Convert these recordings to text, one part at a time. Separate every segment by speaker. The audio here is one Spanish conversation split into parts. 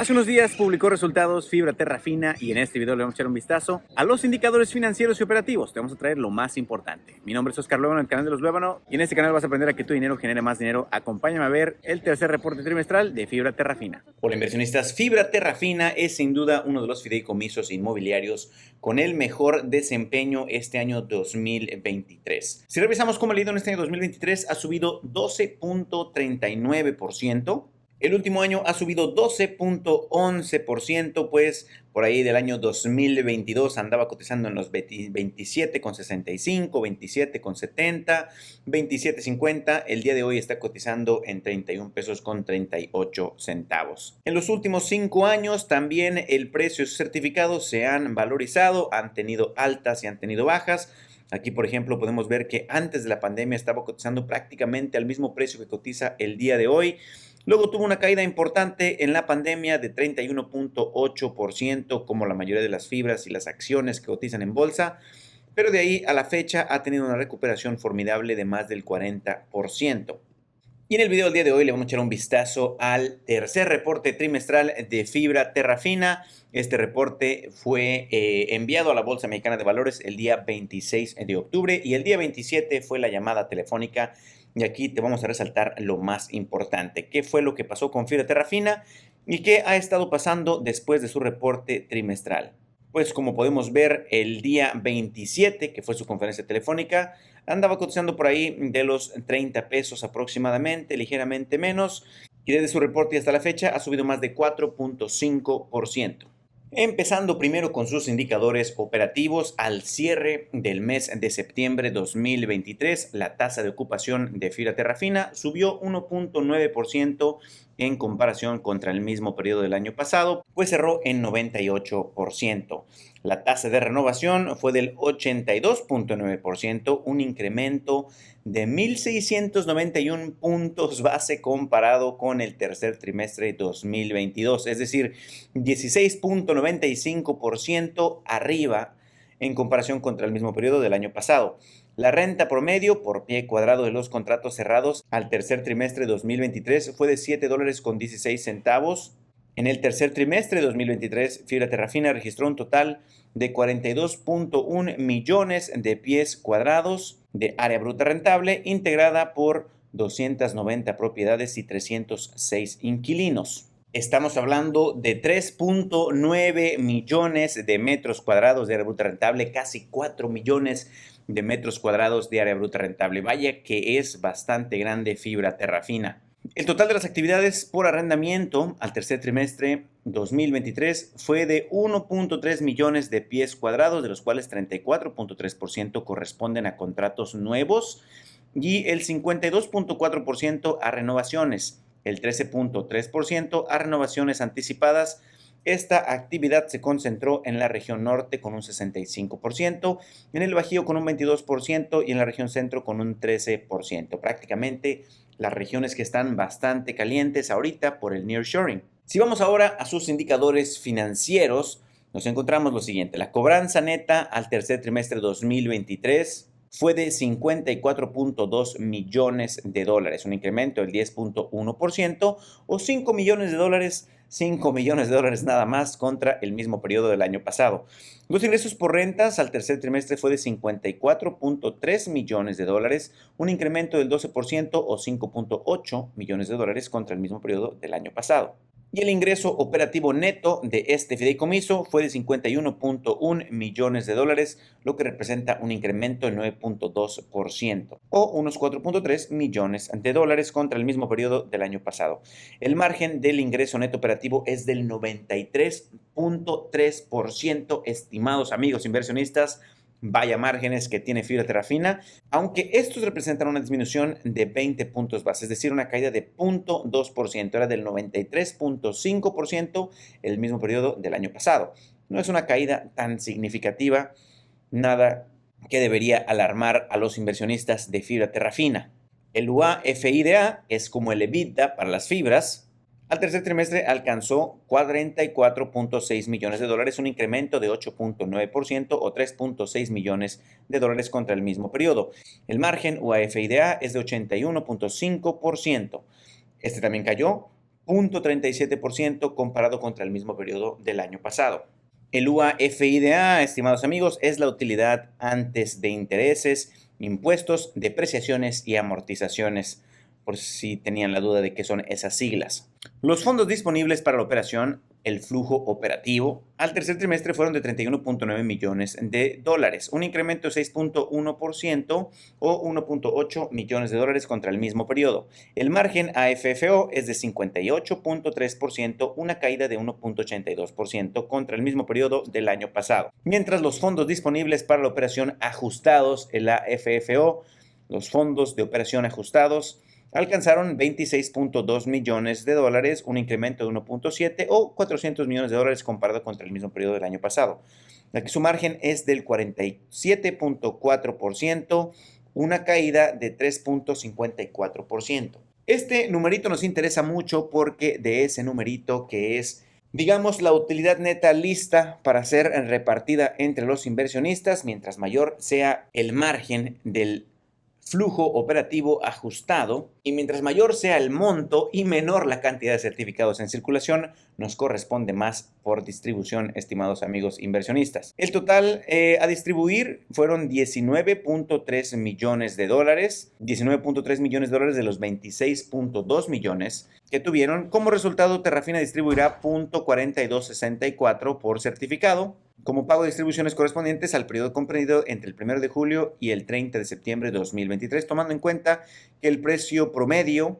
Speaker 1: Hace unos días publicó resultados Fibra Terrafina y en este video le vamos a echar un vistazo a los indicadores financieros y operativos. Te vamos a traer lo más importante. Mi nombre es Oscar Luébano, el canal de los Luébano, y en este canal vas a aprender a que tu dinero genere más dinero. Acompáñame a ver el tercer reporte trimestral de Fibra Terrafina. Hola inversionistas, Fibra Terrafina es sin duda uno de los fideicomisos inmobiliarios con el mejor desempeño este año 2023. Si revisamos cómo ha ido en este año 2023, ha subido 12.39%. El último año ha subido 12.11%, pues por ahí del año 2022 andaba cotizando en los 27,65, 27,70, 27,50. El día de hoy está cotizando en 31 pesos con 38 centavos. En los últimos 5 años también el precio de sus certificados se han valorizado, han tenido altas y han tenido bajas. Aquí, por ejemplo, podemos ver que antes de la pandemia estaba cotizando prácticamente al mismo precio que cotiza el día de hoy. Luego tuvo una caída importante en la pandemia de 31.8%, como la mayoría de las fibras y las acciones que cotizan en bolsa, pero de ahí a la fecha ha tenido una recuperación formidable de más del 40%. Y en el video del día de hoy le vamos a echar un vistazo al tercer reporte trimestral de Fibra Terrafina. Este reporte fue enviado a la Bolsa Mexicana de Valores el día 26 de octubre y el día 27 fue la llamada telefónica. Y aquí te vamos a resaltar lo más importante. ¿Qué fue lo que pasó con Fibra Terrafina y qué ha estado pasando después de su reporte trimestral? Pues como podemos ver, el día 27, que fue su conferencia telefónica, andaba cotizando por ahí de los 30 pesos aproximadamente, ligeramente menos. Y desde su reporte hasta la fecha ha subido más de 4.5%. Empezando primero con sus indicadores operativos, al cierre del mes de septiembre 2023, la tasa de ocupación de Fibra Terrafina subió 1.9% en comparación contra el mismo periodo del año pasado, pues cerró en 98%. La tasa de renovación fue del 82.9%, un incremento de 1.691 puntos base comparado con el tercer trimestre de 2022, es decir, 16.95% arriba en comparación contra el mismo periodo del año pasado. La renta promedio por pie cuadrado de los contratos cerrados al tercer trimestre de 2023 fue de $7.16. En el tercer trimestre de 2023, Fibra Terrafina registró un total de 42.1 millones de pies cuadrados de área bruta rentable, integrada por 290 propiedades y 306 inquilinos. Estamos hablando de 3.9 millones de metros cuadrados de área bruta rentable, casi 4 millones de metros cuadrados de área bruta rentable. Vaya que es bastante grande Fibra Terrafina. El total de las actividades por arrendamiento al tercer trimestre 2023 fue de 1.3 millones de pies cuadrados, de los cuales 34.3% corresponden a contratos nuevos y el 52.4% a renovaciones, el 13.3% a renovaciones anticipadas. Esta actividad se concentró en la región norte con un 65%, en el Bajío con un 22% y en la región centro con un 13%. Prácticamente las regiones que están bastante calientes ahorita por el nearshoring. Si vamos ahora a sus indicadores financieros, nos encontramos lo siguiente. La cobranza neta al tercer trimestre 2023 fue de 54.2 millones de dólares, un incremento del 10.1% o 5 millones de dólares. 5 millones de dólares nada más contra el mismo periodo del año pasado. Los ingresos por rentas al tercer trimestre fue de 54.3 millones de dólares, un incremento del 12% o 5.8 millones de dólares contra el mismo periodo del año pasado. Y el ingreso operativo neto de este fideicomiso fue de 51.1 millones de dólares, lo que representa un incremento de 9.2% o unos 4.3 millones de dólares contra el mismo periodo del año pasado. El margen del ingreso neto operativo es del 93.3%, estimados amigos inversionistas. Vaya márgenes que tiene Fibra Terrafina, aunque estos representan una disminución de 20 puntos base, es decir, una caída de 0.2%, era del 93.5% el mismo periodo del año pasado. No es una caída tan significativa, nada que debería alarmar a los inversionistas de Fibra Terrafina. El UA-FIDA es como el EBITDA para las fibras. Al tercer trimestre alcanzó 44.6 millones de dólares, un incremento de 8.9% o 3.6 millones de dólares contra el mismo periodo. El margen UAFIDA es de 81.5%. Este también cayó 0.37% comparado contra el mismo periodo del año pasado. El UA-FIDA, estimados amigos, es la utilidad antes de intereses, impuestos, depreciaciones y amortizaciones, por si tenían la duda de qué son esas siglas. Los fondos disponibles para la operación, el flujo operativo, al tercer trimestre fueron de 31.9 millones de dólares, un incremento de 6.1% o 1.8 millones de dólares contra el mismo periodo. El margen AFFO es de 58.3%, una caída de 1.82% contra el mismo periodo del año pasado. Mientras los fondos disponibles para la operación ajustados, el AFFO, los fondos de operación ajustados, alcanzaron 26.2 millones de dólares, un incremento de 1.7 o 400 millones de dólares comparado contra el mismo periodo del año pasado. Aquí su margen es del 47.4%, una caída de 3.54%. Este numerito nos interesa mucho porque de ese numerito que es, digamos, la utilidad neta lista para ser repartida entre los inversionistas, mientras mayor sea el margen del flujo operativo ajustado y mientras mayor sea el monto y menor la cantidad de certificados en circulación, nos corresponde más por distribución, estimados amigos inversionistas. El total a distribuir fueron 19.3 millones de dólares, 19.3 millones de dólares de los 26.2 millones que tuvieron. Como resultado, Terrafina distribuirá .4264 por certificado, como pago de distribuciones correspondientes al periodo comprendido entre el 1 de julio y el 30 de septiembre de 2023, tomando en cuenta que el precio promedio,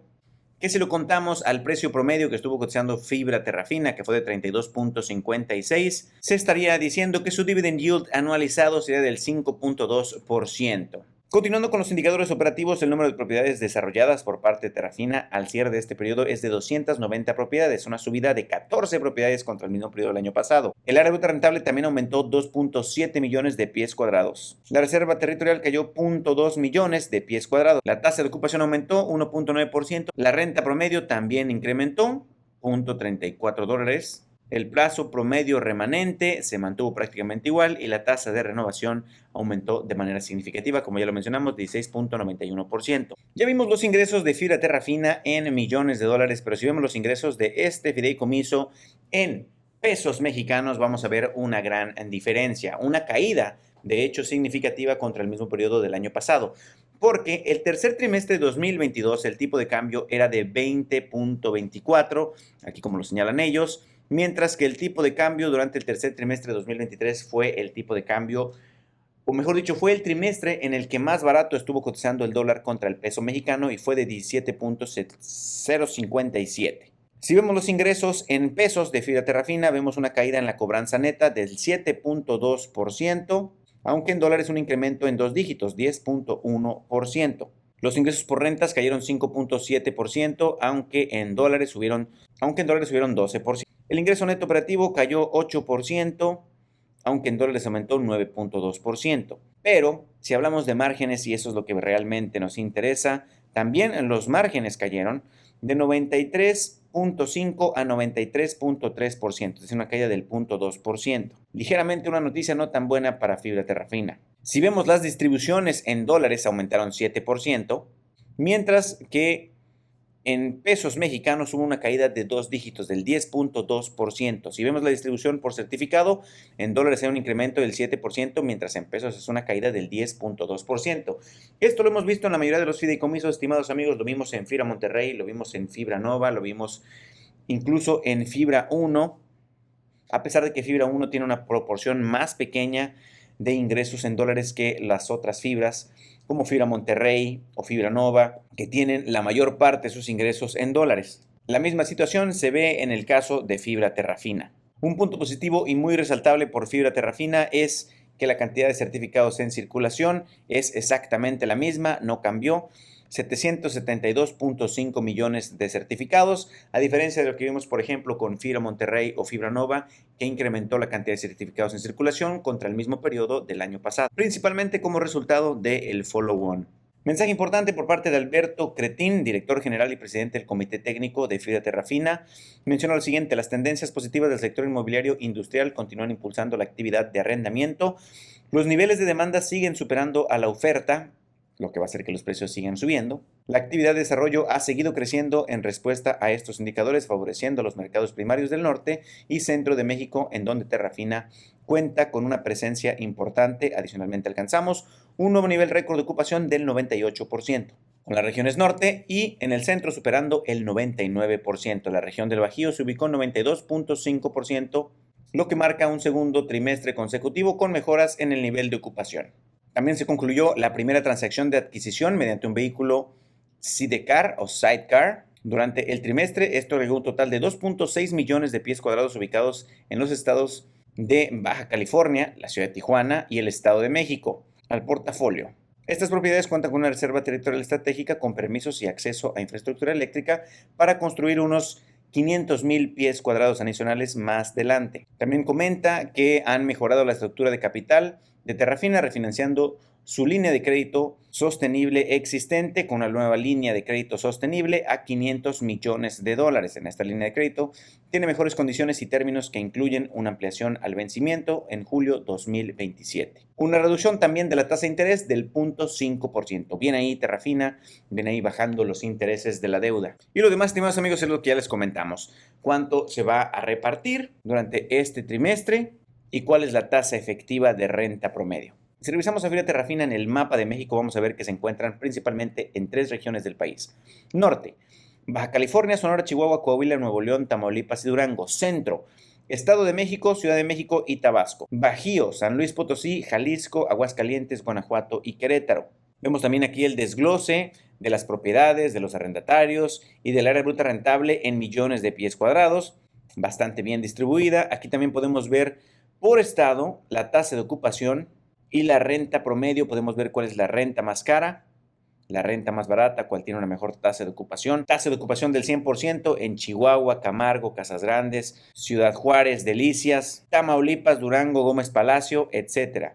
Speaker 1: que si lo contamos al precio promedio que estuvo cotizando Fibra Terrafina, que fue de 32.56, se estaría diciendo que su dividend yield anualizado sería del 5.2%. Continuando con los indicadores operativos, el número de propiedades desarrolladas por parte de Terrafina al cierre de este periodo es de 290 propiedades, una subida de 14 propiedades contra el mismo periodo del año pasado. El área bruta rentable también aumentó 2.7 millones de pies cuadrados. La reserva territorial cayó 0.2 millones de pies cuadrados. La tasa de ocupación aumentó 1.9%. La renta promedio también incrementó 0.34 dólares. El plazo promedio remanente se mantuvo prácticamente igual y la tasa de renovación aumentó de manera significativa, como ya lo mencionamos, 16.91%. Ya vimos los ingresos de Fibra Terrafina en millones de dólares, pero si vemos los ingresos de este fideicomiso en pesos mexicanos, vamos a ver una gran diferencia, una caída, de hecho, significativa contra el mismo periodo del año pasado. Porque el tercer trimestre de 2022 el tipo de cambio era de 20.24, aquí como lo señalan ellos, mientras que el tipo de cambio durante el tercer trimestre de 2023 fue el tipo de cambio, o mejor dicho, fue el trimestre en el que más barato estuvo cotizando el dólar contra el peso mexicano y fue de 17.057. Si vemos los ingresos en pesos de Fibra Terrafina, vemos una caída en la cobranza neta del 7.2%, aunque en dólares un incremento en dos dígitos, 10.1%. Los ingresos por rentas cayeron 5.7%, aunque en dólares subieron 12%. El ingreso neto operativo cayó 8%, aunque en dólares aumentó 9.2%. Pero si hablamos de márgenes, y eso es lo que realmente nos interesa, también los márgenes cayeron de 93.5 a 93.3%, es decir, una caída del 0.2%. Ligeramente una noticia no tan buena para Fibra Terrafina. Si vemos las distribuciones en dólares aumentaron 7%, mientras que en pesos mexicanos hubo una caída de dos dígitos del 10.2%. Si vemos la distribución por certificado, en dólares hay un incremento del 7%, mientras en pesos es una caída del 10.2%. Esto lo hemos visto en la mayoría de los fideicomisos, estimados amigos. Lo vimos en Fibra Monterrey, lo vimos en Fibra Nova, lo vimos incluso en Fibra 1, a pesar de que Fibra 1 tiene una proporción más pequeña de ingresos en dólares que las otras fibras, como Fibra Monterrey o Fibra Nova, que tienen la mayor parte de sus ingresos en dólares. La misma situación se ve en el caso de Fibra Terrafina. Un punto positivo y muy resaltable por Fibra Terrafina es que la cantidad de certificados en circulación es exactamente la misma, no cambió. 772.5 millones de certificados, a diferencia de lo que vimos, por ejemplo, con Fibra Monterrey o Fibra Nova, que incrementó la cantidad de certificados en circulación contra el mismo periodo del año pasado, principalmente como resultado del follow-on. Mensaje importante por parte de Alberto Cretín, director general y presidente del Comité Técnico de Fibra Terrafina. Menciona lo siguiente: las tendencias positivas del sector inmobiliario industrial continúan impulsando la actividad de arrendamiento. Los niveles de demanda siguen superando a la oferta. lo que va a hacer que los precios sigan subiendo. La actividad de desarrollo ha seguido creciendo en respuesta a estos indicadores, favoreciendo los mercados primarios del norte y centro de México, en donde Terrafina cuenta con una presencia importante. Adicionalmente alcanzamos un nuevo nivel récord de ocupación del 98%. Con las regiones norte y en el centro superando el 99%. La región del Bajío se ubicó en 92.5%, lo que marca un segundo trimestre consecutivo con mejoras en el nivel de ocupación. También se concluyó la primera transacción de adquisición mediante un vehículo sidecar o sidecar. Durante el trimestre, esto agregó un total de 2.6 millones de pies cuadrados ubicados en los estados de Baja California, la ciudad de Tijuana y el Estado de México al portafolio. Estas propiedades cuentan con una reserva territorial estratégica con permisos y acceso a infraestructura eléctrica para construir unos 500,000 pies cuadrados adicionales más adelante. También comenta que han mejorado la estructura de capital de Terrafina refinanciando su línea de crédito sostenible existente con una nueva línea de crédito sostenible a $500 millones. En esta línea de crédito tiene mejores condiciones y términos que incluyen una ampliación al vencimiento en julio 2027. Una reducción también de la tasa de interés del 0.5%. Bien ahí Terrafina, bien ahí bajando los intereses de la deuda. Y lo demás, estimados amigos, es lo que ya les comentamos. ¿Cuánto se va a repartir durante este trimestre y cuál es la tasa efectiva de renta promedio? Si revisamos a Fibra Terrafina en el mapa de México, vamos a ver que se encuentran principalmente en 3 regiones del país. Norte, Baja California, Sonora, Chihuahua, Coahuila, Nuevo León, Tamaulipas y Durango. Centro, Estado de México, Ciudad de México y Tabasco. Bajío, San Luis Potosí, Jalisco, Aguascalientes, Guanajuato y Querétaro. Vemos también aquí el desglose de las propiedades, de los arrendatarios y del área bruta rentable en millones de pies cuadrados. Bastante bien distribuida. Aquí también podemos ver por estado la tasa de ocupación y la renta promedio. Podemos ver cuál es la renta más cara, la renta más barata, cuál tiene una mejor tasa de ocupación. Tasa de ocupación del 100% en Chihuahua, Camargo, Casas Grandes, Ciudad Juárez, Delicias, Tamaulipas, Durango, Gómez Palacio, etc.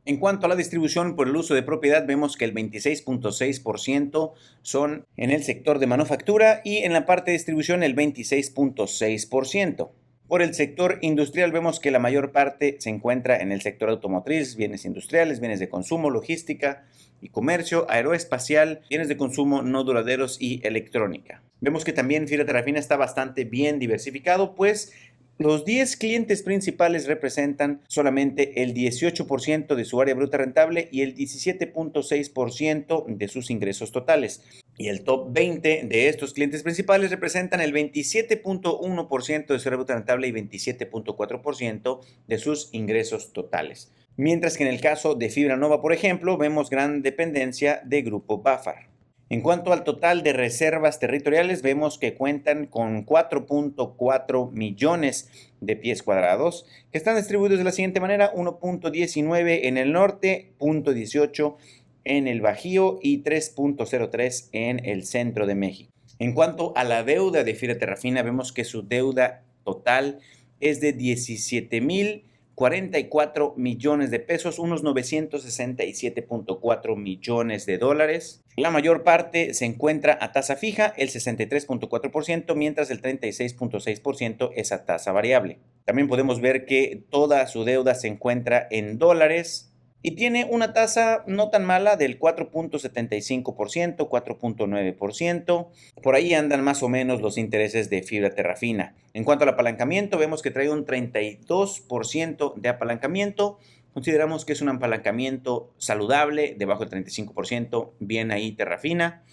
Speaker 1: En cuanto a la distribución por el uso de propiedad, vemos que el 26.6% son en el sector de manufactura y en la parte de distribución el 26.6%. Por el sector industrial vemos que la mayor parte se encuentra en el sector automotriz, bienes industriales, bienes de consumo, logística y comercio, aeroespacial, bienes de consumo no duraderos y electrónica. Vemos que también Fibra Terrafina está bastante bien diversificado, pues los 10 clientes principales representan solamente el 18% de su área bruta rentable y el 17.6% de sus ingresos totales. Y el top 20 de estos clientes principales representan el 27.1% de su área bruta rentable y 27.4% de sus ingresos totales. Mientras que en el caso de Fibra Nova, por ejemplo, vemos gran dependencia de Grupo Bafar. En cuanto al total de reservas territoriales, vemos que cuentan con 4.4 millones de pies cuadrados, que están distribuidos de la siguiente manera: 1.19 en el norte, 0.18 en el Bajío y 3.03 en el centro de México. En cuanto a la deuda de Fibra Terrafina, vemos que su deuda total es de 17,044 millones de pesos, unos 967.4 millones de dólares. La mayor parte se encuentra a tasa fija, el 63.4%, mientras el 36.6% es a tasa variable. También podemos ver que toda su deuda se encuentra en dólares y tiene una tasa no tan mala del 4.75%, 4.9%. Por ahí andan más o menos los intereses de Fibra Terrafina. En cuanto al apalancamiento, vemos que trae un 32% de apalancamiento. Consideramos que es un apalancamiento saludable, debajo del 35%, bien ahí Terrafina.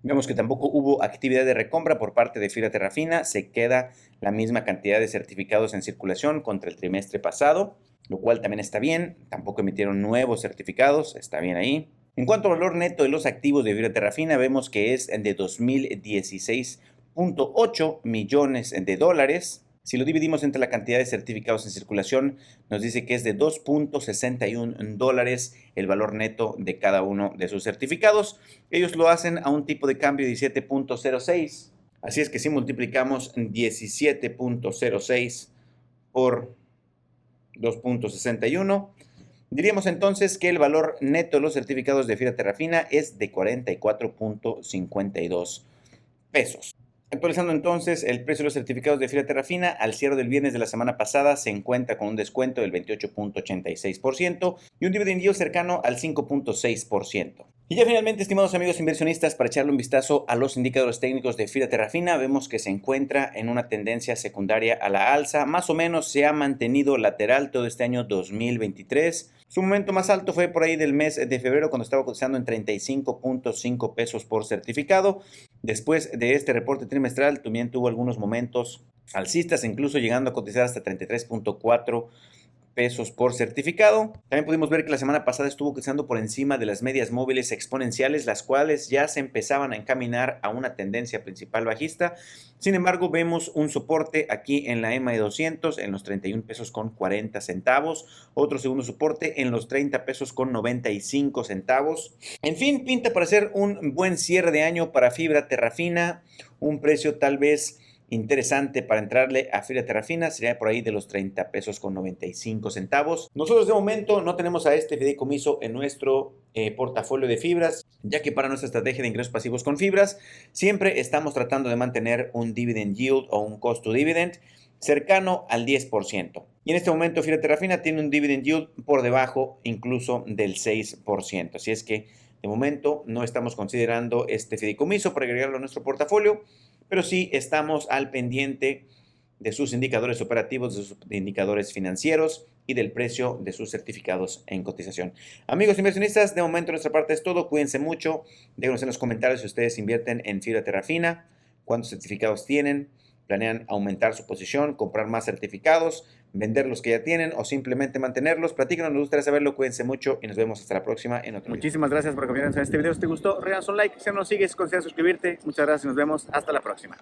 Speaker 1: Vemos que tampoco hubo actividad de recompra por parte de Fibra Terrafina. Se queda la misma cantidad de certificados en circulación contra el trimestre pasado, lo cual también está bien. Tampoco emitieron nuevos certificados, está bien ahí. En cuanto al valor neto de los activos de Fibra Terrafina, vemos que es de 2.016.8 millones de dólares. Si lo dividimos entre la cantidad de certificados en circulación, nos dice que es de 2.61 dólares el valor neto de cada uno de sus certificados. Ellos lo hacen a un tipo de cambio de 17.06. Así es que si multiplicamos 17.06 por 2.61, diríamos entonces que el valor neto de los certificados de Fibra Terrafina es de 44.52 pesos. Actualizando entonces, el precio de los certificados de Fibra Terrafina al cierre del viernes de la semana pasada se encuentra con un descuento del 28.86% y un dividend yield cercano al 5.6%. Y ya finalmente, estimados amigos inversionistas, para echarle un vistazo a los indicadores técnicos de Fibra Terrafina, vemos que se encuentra en una tendencia secundaria a la alza. Más o menos se ha mantenido lateral todo este año 2023. Su momento más alto fue por ahí del mes de febrero, cuando estaba cotizando en 35.5 pesos por certificado. Después de este reporte trimestral también tuvo algunos momentos alcistas, incluso llegando a cotizar hasta 33.4 pesos por certificado. También pudimos ver que la semana pasada estuvo cotizando por encima de las medias móviles exponenciales, las cuales ya se empezaban a encaminar a una tendencia principal bajista. Sin embargo, vemos un soporte aquí en la EMA de 200 en los 31 pesos con 40 centavos. Otro segundo soporte en los 30 pesos con 95 centavos. En fin, pinta para ser un buen cierre de año para Fibra Terrafina. Un precio tal vez interesante para entrarle a Fibra Terrafina sería por ahí de los 30 pesos con 95 centavos. Nosotros de momento no tenemos a este fideicomiso en nuestro portafolio de fibras, ya que para nuestra estrategia de ingresos pasivos con fibras siempre estamos tratando de mantener un dividend yield o un cost to dividend cercano al 10%. Y en este momento Fibra Terrafina tiene un dividend yield por debajo incluso del 6%. Así es que de momento no estamos considerando este fideicomiso para agregarlo a nuestro portafolio, pero sí estamos al pendiente de sus indicadores operativos, de sus indicadores financieros y del precio de sus certificados en cotización. Amigos inversionistas, de momento nuestra parte es todo. Cuídense mucho. Déjenos en los comentarios si ustedes invierten en Fibra Terrafina, cuántos certificados tienen, planean aumentar su posición, comprar más certificados, vender los que ya tienen o simplemente mantenerlos. Platícanos, nos gustaría saberlo. Cuídense mucho y nos vemos hasta la próxima en otro video. Muchísimas gracias por acompañarnos en este video. Si te gustó, regalas un like. Si no nos sigues, considera suscribirte. Muchas gracias y nos vemos hasta la próxima.